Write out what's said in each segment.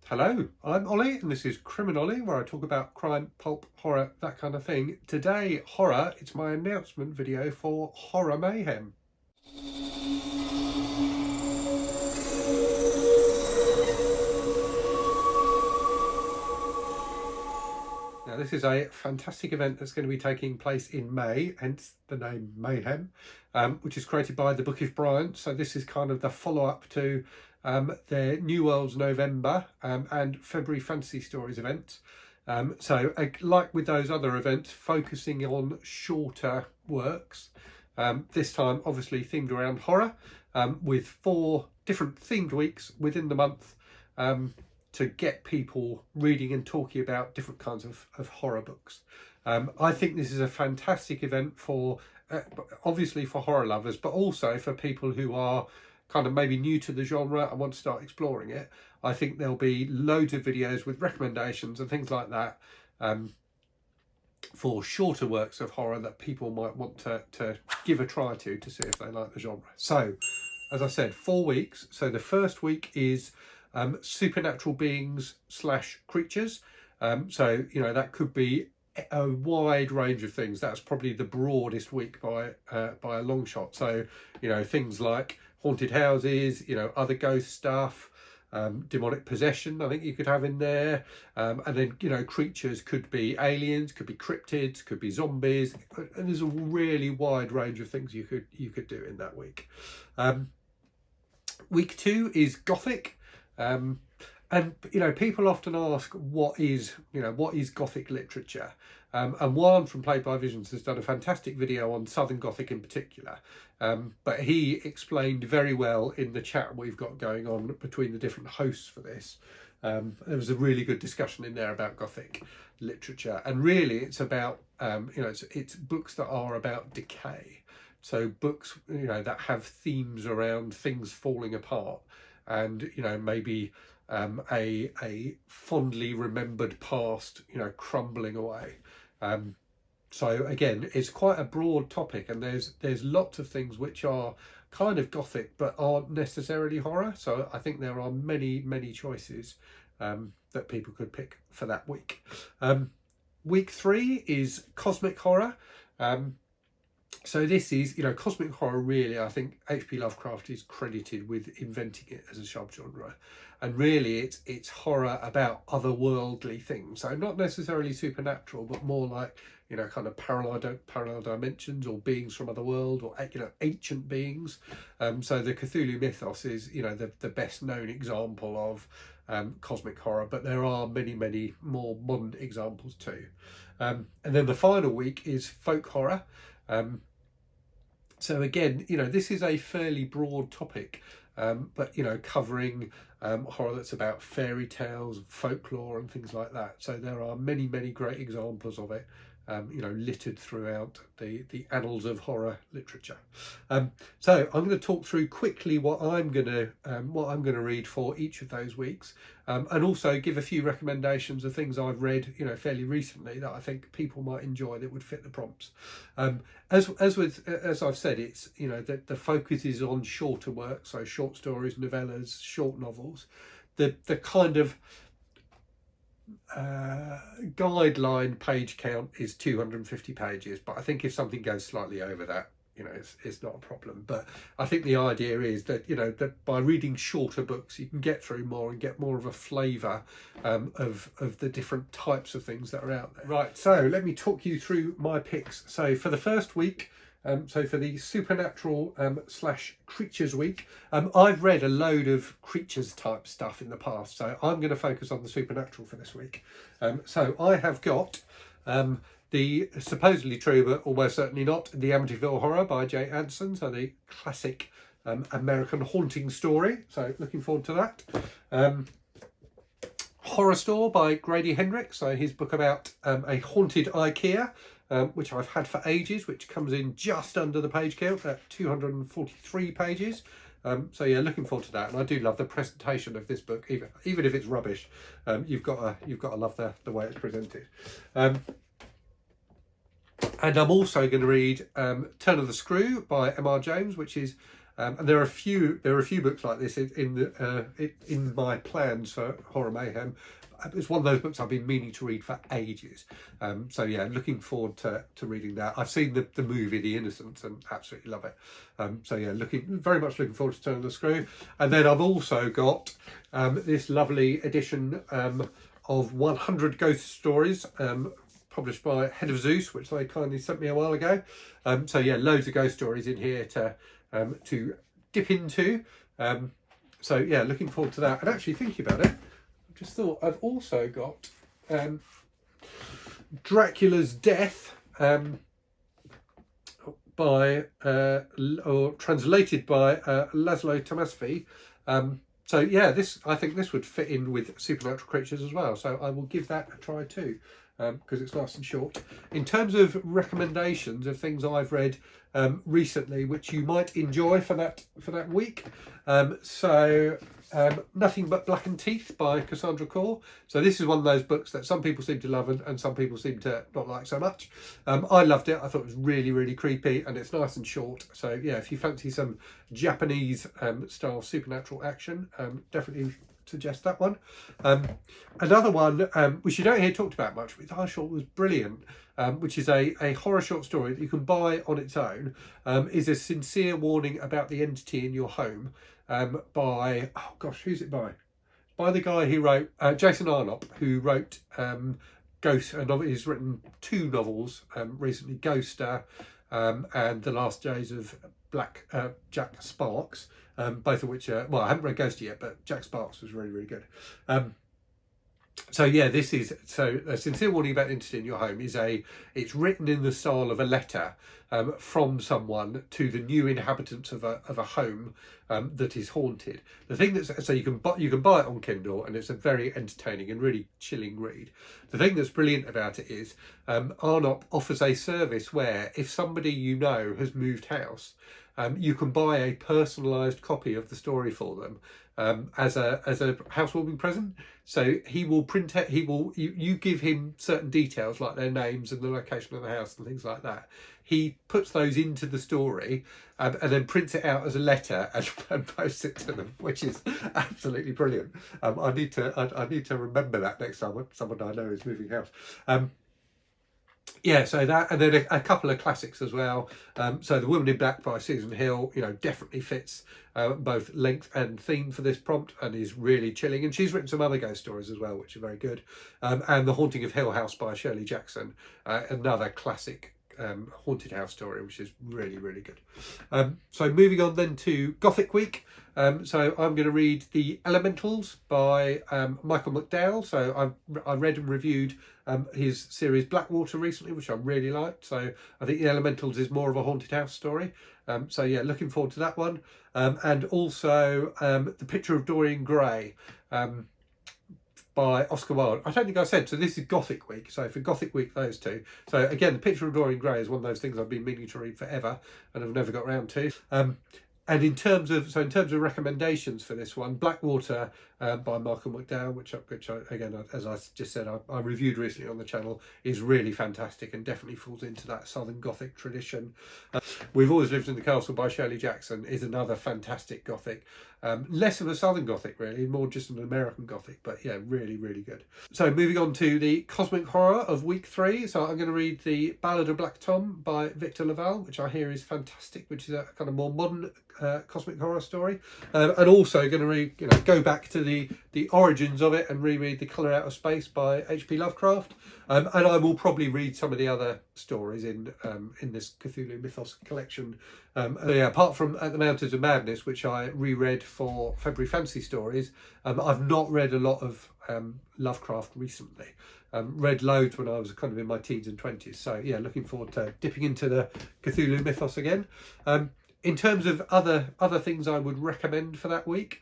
Hello, I'm Ollie and this is Criminolly, where I talk about crime, pulp, horror, that kind of thing. Today, horror, it's my announcement video for Horror Mayhem. Now, this is a fantastic event that's going to be taking place in May, hence the name MAYhem, which is created by the Bookish Bryant. So this is kind of the follow-up to their New Worlds November and February Fantasy Stories events. Like with those other events, focusing on shorter works. This time, obviously, themed around horror, with 4 different themed weeks within the month to get people reading and talking about different kinds of horror books. I think this is a fantastic event for, obviously for horror lovers, but also for people who are kind of maybe new to the genre and want to start exploring it. I think there'll be loads of videos with recommendations and things like that for shorter works of horror that people might want to give a try to see if they like the genre. So, as I said, 4 weeks. So the first week is supernatural beings / creatures. So, you know, that could be a wide range of things. That's probably the broadest week by a long shot. So, you know, things like haunted houses, you know, other ghost stuff, demonic possession, I think you could have in there. And then, you know, creatures could be aliens, could be cryptids, could be zombies. And there's a really wide range of things you could do in that week. Week 2 is Gothic. And, you know, people often ask, what is Gothic literature? And Wilde from Played by Visions has done a fantastic video on Southern Gothic in particular. But he explained very well in the chat we've got going on between the different hosts for this. There was a really good discussion in there about Gothic literature. And really it's about, you know, it's books that are about decay. So books, you know, that have themes around things falling apart. And, you know, maybe a fondly remembered past, you know, crumbling away. So again, it's quite a broad topic, and there's lots of things which are kind of Gothic but aren't necessarily horror. So I think there are many choices that people could pick for that week. Week 3 is cosmic horror. So this is, you know, cosmic horror, really, I think H.P. Lovecraft is credited with inventing it as a subgenre. And really it's horror about otherworldly things. So not necessarily supernatural, but more like, you know, kind of parallel dimensions or beings from other world, or, you know, ancient beings. So the Cthulhu mythos is, you know, the best known example of cosmic horror, but there are many more modern examples too. And then the final week is folk horror. So again, you know, this is a fairly broad topic, but, you know, covering horror that's about fairy tales, folklore and things like that. So there are many great examples of it, you know, littered throughout the annals of horror literature. So I'm going to talk through quickly what I'm going to read for each of those weeks, and also give a few recommendations of things I've read, you know, fairly recently that I think people might enjoy that would fit the prompts. As I've said, it's, you know, the focus is on shorter work, so short stories, novellas, short novels. The kind of guideline page count is 250 pages, but I think if something goes slightly over that, you know, it's not a problem. But I think the idea is that, you know, that by reading shorter books you can get through more and get more of a flavour of the different types of things that are out there. Right, so let me talk you through my picks. So for the first week, so for the supernatural / creatures week, I've read a load of creatures type stuff in the past, so I'm going to focus on the supernatural for this week. So I have got the supposedly true but almost certainly not, the Amityville Horror by J. Anson, so the classic American haunting story. So looking forward to that. Horrorstor by Grady Hendrix, so his book about a haunted IKEA, which I've had for ages, which comes in just under the page count at 243 pages. So yeah, looking forward to that. And I do love the presentation of this book, even if it's rubbish. You've got to love the way it's presented. And I'm also going to read Turn of the Screw by M.R. James, which is And there are a few books like this in my plans for Horror Mayhem. It's one of those books I've been meaning to read for ages. So yeah, looking forward to reading that. I've seen the movie The Innocents and absolutely love it. So yeah, very much looking forward to turning the screw. And then I've also got this lovely edition of 100 Ghost Stories, published by Head of Zeus, which they kindly sent me a while ago. So yeah, loads of ghost stories in here to dip into. So yeah, looking forward to that. And actually thinking about it, I just thought I've also got Dracula's Death, by or translated by Laszlo Tamasfi. So yeah, I think this would fit in with supernatural creatures as well. So I will give that a try too, because it's nice and short. In terms of recommendations of things I've read recently, which you might enjoy for that week, Nothing But Blackened Teeth by Cassandra Khaw. So this is one of those books that some people seem to love and some people seem to not like so much. I loved it. I thought it was really, really creepy, and it's nice and short. So yeah, if you fancy some Japanese style supernatural action, definitely suggest that one. Another one which you don't hear talked about much, which I thought was brilliant, which is a horror short story that you can buy on its own, is A Sincere Warning About the Entity in Your Home, by, oh gosh, who's it by? By the guy who wrote, Jason Arnopp, who wrote Ghost, and he's written 2 novels recently, Ghoster and The Last Days of Jack Sparks, both of which are, well, I haven't read Ghoster yet, but Jack Sparks was really, really good. So yeah, A Sincere Warning About the Entity in Your Home it's written in the style of a letter from someone to the new inhabitants of a home that is haunted. The thing so you can buy it on Kindle, and it's a very entertaining and really chilling read. The thing that's brilliant about it is Arnopp offers a service where if somebody you know has moved house, you can buy a personalised copy of the story for them as a housewarming present. So he will print it. You give him certain details like their names and the location of the house and things like that. He puts those into the story and then prints it out as a letter and posts it to them, which is absolutely brilliant. I need to remember that next time someone I know is moving house. Yeah, so that, and then a couple of classics as well. So The Woman in Black by Susan Hill, definitely fits both length and theme for this prompt, and is really chilling. And she's written some other ghost stories as well, which are very good. And The Haunting of Hill House by Shirley Jackson, another classic haunted house story, which is really, really good. So moving on then to Gothic Week. So I'm going to read The Elementals by Michael McDowell. So I read and reviewed his series Blackwater recently, which I really liked. So I think The Elementals is more of a haunted house story. So yeah, looking forward to that one. And also The Picture of Dorian Gray by Oscar Wilde. I don't think I said, so this is Gothic Week. So for Gothic Week, those two. So again, The Picture of Dorian Gray is one of those things I've been meaning to read forever and I've never got around to. And in terms of recommendations for this one, Blackwater by Michael McDowell, which I, again, as I just said, I reviewed recently on the channel, is really fantastic and definitely falls into that Southern Gothic tradition. We've Always Lived in the Castle by Shirley Jackson is another fantastic Gothic. Less of a Southern Gothic really, more just an American Gothic, but yeah, really, really good. So moving on to the Cosmic Horror of week 3. So I'm going to read The Ballad of Black Tom by Victor Lavalle, which I hear is fantastic, which is a kind of more modern cosmic horror story, and also going to read, go back to the origins of it and reread The Colour Out of Space by H.P. Lovecraft, and I will probably read some of the other stories in this Cthulhu Mythos collection. Yeah, apart from At the Mountains of Madness, which I reread for February Fantasy Stories, I've not read a lot of Lovecraft recently. Read loads when I was kind of in my teens and 20s. So yeah, looking forward to dipping into the Cthulhu Mythos again. In terms of other things I would recommend for that week,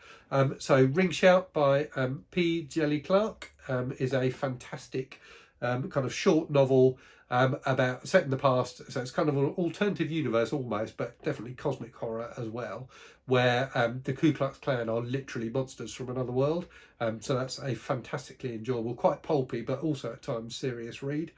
so Ring Shout by P. Djeil-Clark is a fantastic kind of short novel about set in the past. So it's kind of an alternative universe almost, but definitely cosmic horror as well, where the Ku Klux Klan are literally monsters from another world. So that's a fantastically enjoyable, quite pulpy, but also at times serious read.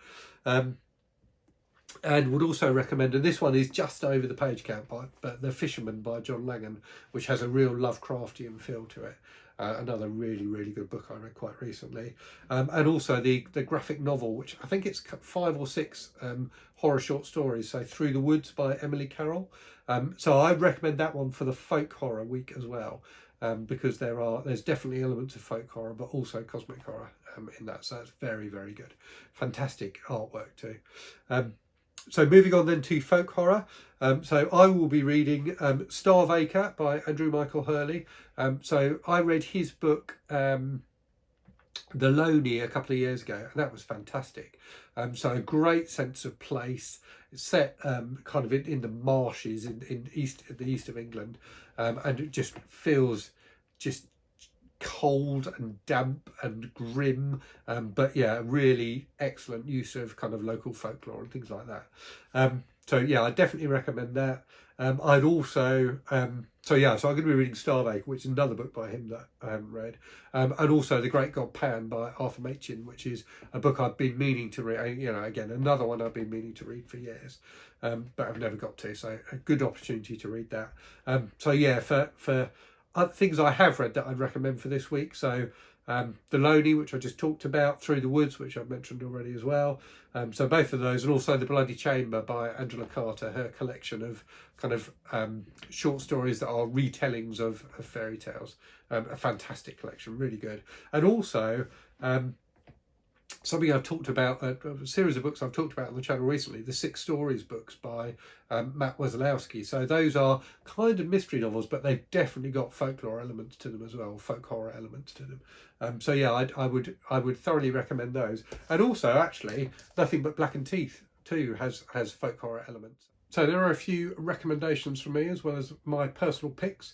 And would also recommend, and this one is just over the page count, but The Fisherman by John Langan, which has a real Lovecraftian feel to it. Another really, really good book I read quite recently. And also the graphic novel, which I think it's 5 or 6 horror short stories. So Through the Woods by Emily Carroll. So I'd recommend that one for the folk horror week as well, because there's definitely elements of folk horror, but also cosmic horror in that. So that's very, very good. Fantastic artwork too. So moving on then to folk horror. So I will be reading Starvaker by Andrew Michael Hurley. So I read his book, The Loney, a couple of years ago, and that was fantastic. So a great sense of place. It's set kind of in the marshes in the east of England, and it just feels just cold and damp and grim, but yeah, really excellent use of kind of local folklore and things like that. So yeah, I definitely recommend that. I'd also so I'm going to be reading Starvaker, which is another book by him that I haven't read, and also The Great God Pan by Arthur Machen, which is a book I've been meaning to read. You know, again, another one I've been meaning to read for years, but I've never got to. So a good opportunity to read that. So yeah, for things I have read that I'd recommend for this week. So The Loney, which I just talked about, Through the Woods, which I've mentioned already as well. So both of those, and also The Bloody Chamber by Angela Carter, her collection of kind of short stories that are retellings of fairy tales. A fantastic collection, really good. And also something I've talked about, a series of books I've talked about on the channel recently, the 6 Stories books by Matt Wesolowski. So those are kind of mystery novels, but they've definitely got folklore elements to them as well, folk horror elements to them. So yeah, I would thoroughly recommend those. And also, actually, Nothing But Blackened Teeth too has folk horror elements. So there are a few recommendations from me as well as my personal picks.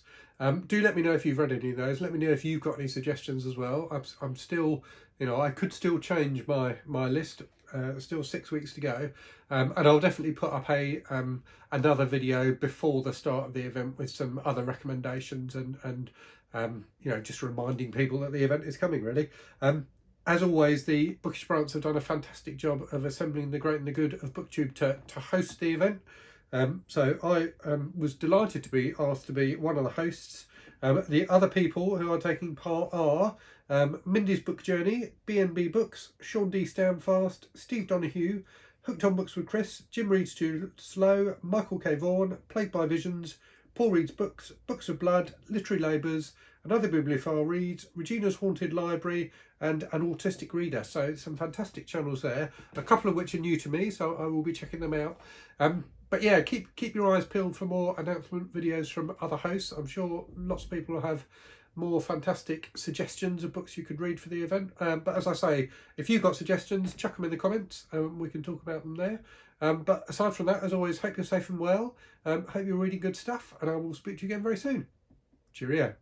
Do let me know if you've read any of those. Let me know if you've got any suggestions as well. I'm still, you know, I could still change my list. Still 6 weeks to go, and I'll definitely put up another video before the start of the event with some other recommendations and you know, just reminding people that the event is coming, really. As always, the Bookish Brands have done a fantastic job of assembling the great and the good of BookTube to host the event. So I was delighted to be asked to be one of the hosts. The other people who are taking part are Mindy's Book Journey, B&B Books, Sean D. Standfast, Steve Donahue, Hooked on Books with Chris, Jim Reads Too Slow, Michael K. Vaughan, Plagued by Visions, Paul Reads Books, Books of Blood, Literary Labours, Another Bibliophile Reads, Regina's Haunted Library, and An Autistic Reader. So some fantastic channels there, a couple of which are new to me, so I will be checking them out. But yeah, keep your eyes peeled for more announcement videos from other hosts. I'm sure lots of people will have more fantastic suggestions of books you could read for the event. But as I say, if you've got suggestions, chuck them in the comments and we can talk about them there. But aside from that, as always, hope you're safe and well. Hope you're reading good stuff, and I will speak to you again very soon. Cheerio.